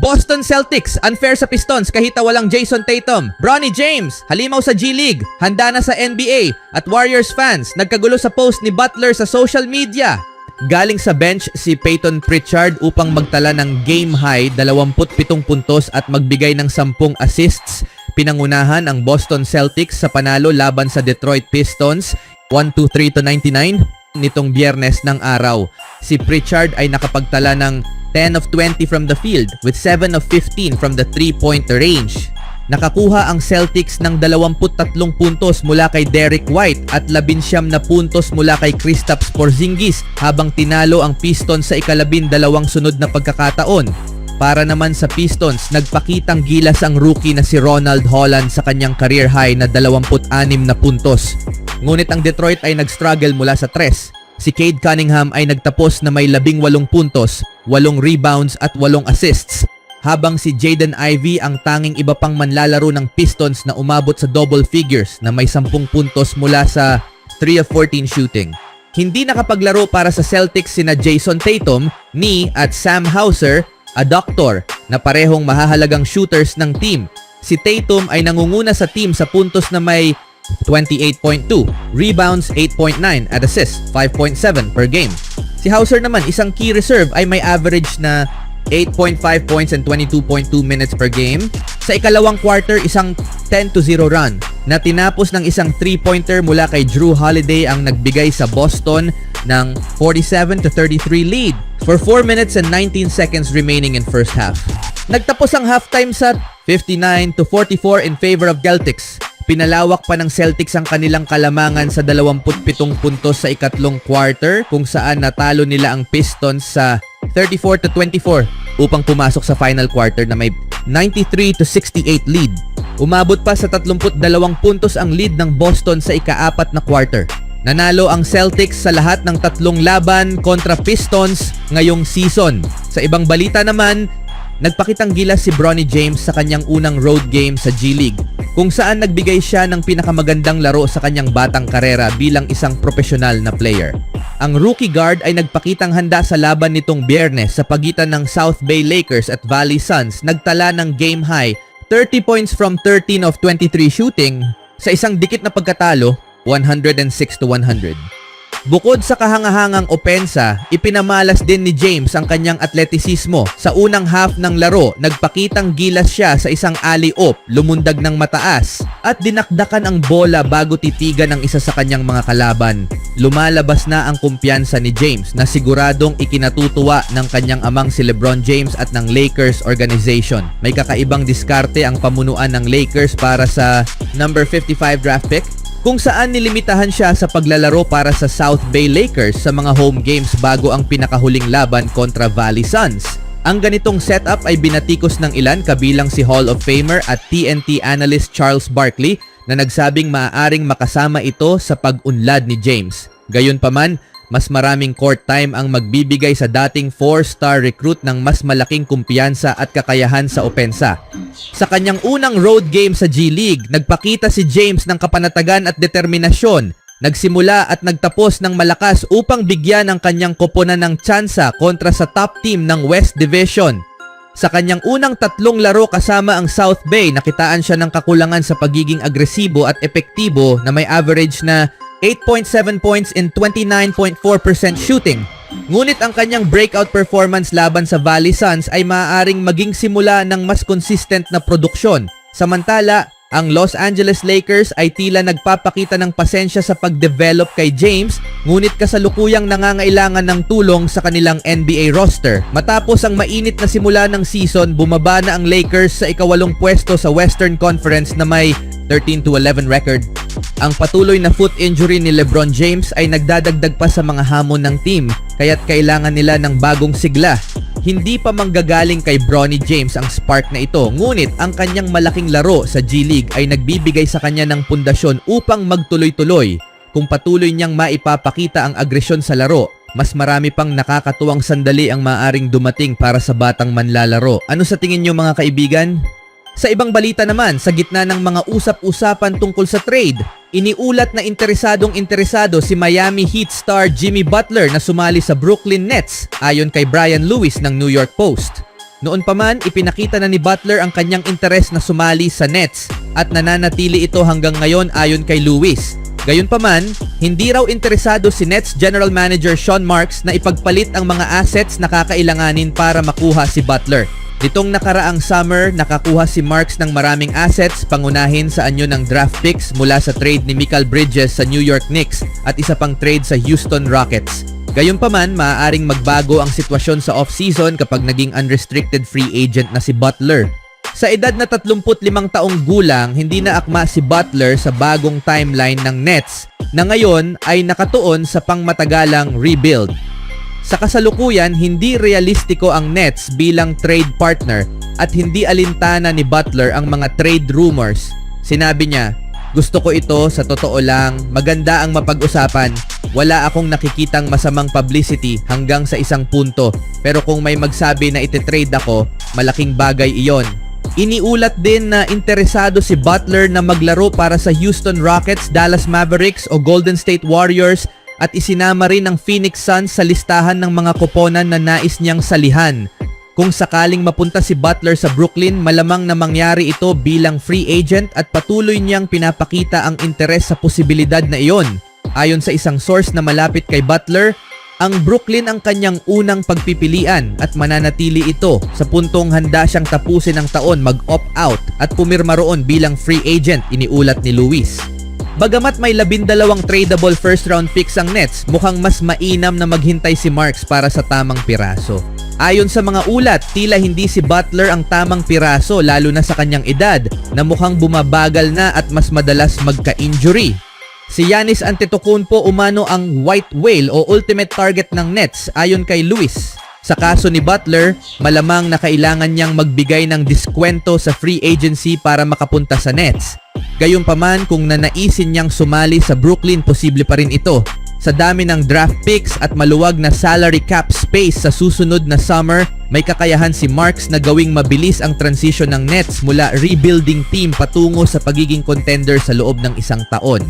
Boston Celtics, unfair sa Pistons kahit walang Jason Tatum. Bronny James, halimaw sa G-League, handa na sa NBA. At Warriors fans, nagkagulo sa post ni Butler sa social media. Galing sa bench si Peyton Pritchard upang magtala ng game high 27 puntos at magbigay ng 10 assists. Pinangunahan ang Boston Celtics sa panalo laban sa Detroit Pistons 123-99 nitong Biyernes ng araw. Si Pritchard ay nakapagtala ng 10 of 20 from the field with 7 of 15 from the 3-point range. Nakakuha ang Celtics ng 23 puntos mula kay Derrick White at 19 na puntos mula kay Kristaps Porzingis habang tinalo ang Pistons sa ika-12 sunod na pagkakataon. Para naman sa Pistons, nagpakitang gilas ang rookie na si Ronald Holland sa kanyang career high na 26 na puntos. Ngunit ang Detroit ay nag-struggle mula sa 3. Si Cade Cunningham ay nagtapos na may 18 puntos, 8 rebounds at 8 assists. Habang si Jaden Ivey ang tanging iba pang manlalaro ng Pistons na umabot sa double figures na may 10 puntos mula sa 3 of 14 shooting. Hindi nakapaglaro para sa Celtics sina Jason Tatum, ni at Sam Hauser, a doctor, na parehong mahahalagang shooters ng team. Si Tatum ay nangunguna sa team sa puntos na may 28.2, rebounds 8.9 at assists 5.7 per game. Si Hauser naman, isang key reserve, ay may average na 8.5 points and 22.2 minutes per game. Sa ikalawang quarter, isang 10-0 run na tinapos ng isang 3-pointer mula kay Drew Holiday ang nagbigay sa Boston ng 47-33 lead for 4 minutes and 19 seconds remaining in first half. Nagtapos ang halftime sa 59-44 in favor of Celtics. Pinalawak pa ng Celtics ang kanilang kalamangan sa 27 puntos sa ikatlong quarter kung saan natalo nila ang Pistons sa 34-24 upang pumasok sa final quarter na may 93-68 lead. Umabot pa sa 32 puntos ang lead ng Boston sa ika-4 na quarter. Nanalo ang Celtics sa lahat ng 3 laban kontra Pistons ngayong season. Sa ibang balita naman, nagpakitang gilas si Bronny James sa kanyang unang road game sa G-League kung saan nagbigay siya ng pinakamagandang laro sa kanyang batang karera bilang isang profesional na player. Ang rookie guard ay nagpakitang handa sa laban nitong Biyernes sa pagitan ng South Bay Lakers at Valley Suns. Nagtala ng game high 30 points from 13 of 23 shooting sa isang dikit na pagkatalo 106-100. Bukod sa kahangahangang opensa, ipinamalas din ni James ang kanyang atletisismo. Sa unang half ng laro, nagpakitang gilas siya sa isang alley-oop, lumundag ng mataas, at dinakdakan ang bola bago titigan ng isa sa kanyang mga kalaban. Lumalabas na ang kumpiyansa ni James na siguradong ikinatutuwa ng kanyang amang si LeBron James at ng Lakers organization. May kakaibang diskarte ang pamunuan ng Lakers para sa number 55 draft pick, kung saan nilimitahan siya sa paglalaro para sa South Bay Lakers sa mga home games bago ang pinakahuling laban kontra Valley Suns. Ang ganitong setup ay binatikos ng ilan kabilang si Hall of Famer at TNT analyst Charles Barkley na nagsabing maaaring makasama ito sa pag-unlad ni James. Gayunpaman, mas maraming court time ang magbibigay sa dating 4-star recruit ng mas malaking kumpiyansa at kakayahan sa opensa. Sa kanyang unang road game sa G-League, nagpakita si James ng kapanatagan at determinasyon. Nagsimula at nagtapos ng malakas upang bigyan ang kanyang koponan ng tsansa kontra sa top team ng West Division. Sa kanyang unang 3 laro kasama ang South Bay, nakitaan siya ng kakulangan sa pagiging agresibo at epektibo na may average na 8.7 points in 29.4% shooting. Ngunit ang kanyang breakout performance laban sa Valley Suns ay maaaring maging simula ng mas consistent na produksyon. Samantala, ang Los Angeles Lakers ay tila nagpapakita ng pasensya sa pag-develop kay James, ngunit kasalukuyang nangangailangan ng tulong sa kanilang NBA roster. Matapos ang mainit na simula ng season, bumaba na ang Lakers sa ika-8 pwesto sa Western Conference na may 13-11 record. Ang patuloy na foot injury ni LeBron James ay nagdadagdag pa sa mga hamon ng team, kaya't kailangan nila ng bagong sigla. Hindi pa manggagaling kay Bronny James ang spark na ito, ngunit ang kanyang malaking laro sa G-League ay nagbibigay sa kanya ng pundasyon upang magtuloy-tuloy. Kung patuloy niyang maipapakita ang agresyon sa laro, mas marami pang nakakatuwang sandali ang maaaring dumating para sa batang manlalaro. Ano sa tingin niyo mga kaibigan? Sa ibang balita naman, sa gitna ng mga usap-usapan tungkol sa trade, iniulat na interesado si Miami Heat star Jimmy Butler na sumali sa Brooklyn Nets ayon kay Brian Lewis ng New York Post. Noon pa man, ipinakita na ni Butler ang kanyang interes na sumali sa Nets at nananatili ito hanggang ngayon ayon kay Lewis. Gayunpaman, hindi raw interesado si Nets General Manager Sean Marks na ipagpalit ang mga assets na kakailanganin para makuha si Butler. Nitong nakaraang summer, nakakuha si Marks ng maraming assets, pangunahin sa anyo ng draft picks mula sa trade ni Mikal Bridges sa New York Knicks at isa pang trade sa Houston Rockets. Gayunpaman, maaaring magbago ang sitwasyon sa off-season kapag naging unrestricted free agent na si Butler. Sa edad na 35 taong gulang, hindi na akma si Butler sa bagong timeline ng Nets na ngayon ay nakatuon sa pangmatagalang rebuild. Sa kasalukuyan, hindi realistiko ang Nets bilang trade partner at hindi alintana ni Butler ang mga trade rumors. Sinabi niya, "Gusto ko ito, sa totoo lang, maganda ang mapag-usapan. Wala akong nakikitang masamang publicity hanggang sa isang punto. Pero kung may magsabi na ititrade ako, malaking bagay iyon." Iniulat din na interesado si Butler na maglaro para sa Houston Rockets, Dallas Mavericks o Golden State Warriors at isinama rin ang Phoenix Suns sa listahan ng mga koponan na nais niyang salihan. Kung sakaling mapunta si Butler sa Brooklyn, malamang na mangyari ito bilang free agent at patuloy niyang pinapakita ang interes sa posibilidad na iyon. Ayon sa isang source na malapit kay Butler, ang Brooklyn ang kanyang unang pagpipilian at mananatili ito sa puntong handa siyang tapusin ang taon mag-opt-out at pumirma roon bilang free agent, iniulat ni Lewis. Bagamat may 12 tradable first round picks ang Nets, mukhang mas mainam na maghintay si Marks para sa tamang piraso. Ayon sa mga ulat, tila hindi si Butler ang tamang piraso lalo na sa kanyang edad na mukhang bumabagal na at mas madalas magka-injury. Si Giannis Antetokounmpo umano ang white whale o ultimate target ng Nets ayon kay Lewis. Sa kaso ni Butler, malamang na kailangan niyang magbigay ng diskwento sa free agency para makapunta sa Nets. Gayunpaman, kung nanaisin niyang sumali sa Brooklyn, posible pa rin ito. Sa dami ng draft picks at maluwag na salary cap space sa susunod na summer, may kakayahan si Marks na gawing mabilis ang transition ng Nets mula rebuilding team patungo sa pagiging contender sa loob ng isang taon.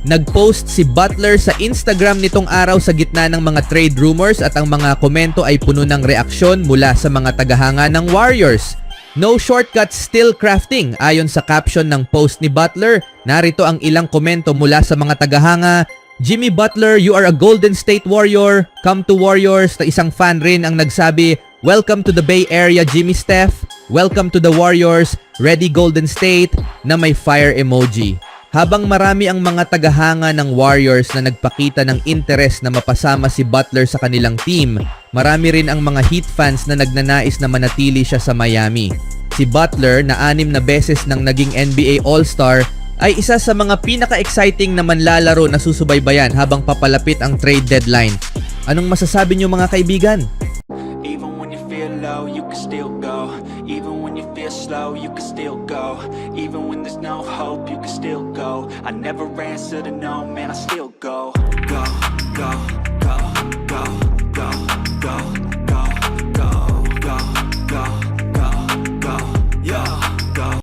Nag-post si Butler sa Instagram nitong araw sa gitna ng mga trade rumors at ang mga komento ay puno ng reaksyon mula sa mga tagahanga ng Warriors. "No shortcuts, still crafting," ayon sa caption ng post ni Butler. Narito ang ilang komento mula sa mga tagahanga. "Jimmy Butler, you are a Golden State Warrior. Come to Warriors." Isang fan rin ang nagsabi, "Welcome to the Bay Area, Jimmy Steph. Welcome to the Warriors. Ready Golden State," na may fire emoji. Habang marami ang mga tagahanga ng Warriors na nagpakita ng interes na mapasama si Butler sa kanilang team, marami rin ang mga Heat fans na nagnanais na manatili siya sa Miami. Si Butler, na 6 na beses nang naging NBA All-Star, ay isa sa mga pinaka-exciting na manlalaro na susubaybayan habang papalapit ang trade deadline. Anong masasabi niyo mga kaibigan? Even when you feel low, you can still go. Even when you feel slow, you can still go. Even when there's no hope, you can still go. I never answer to no, man, I still go.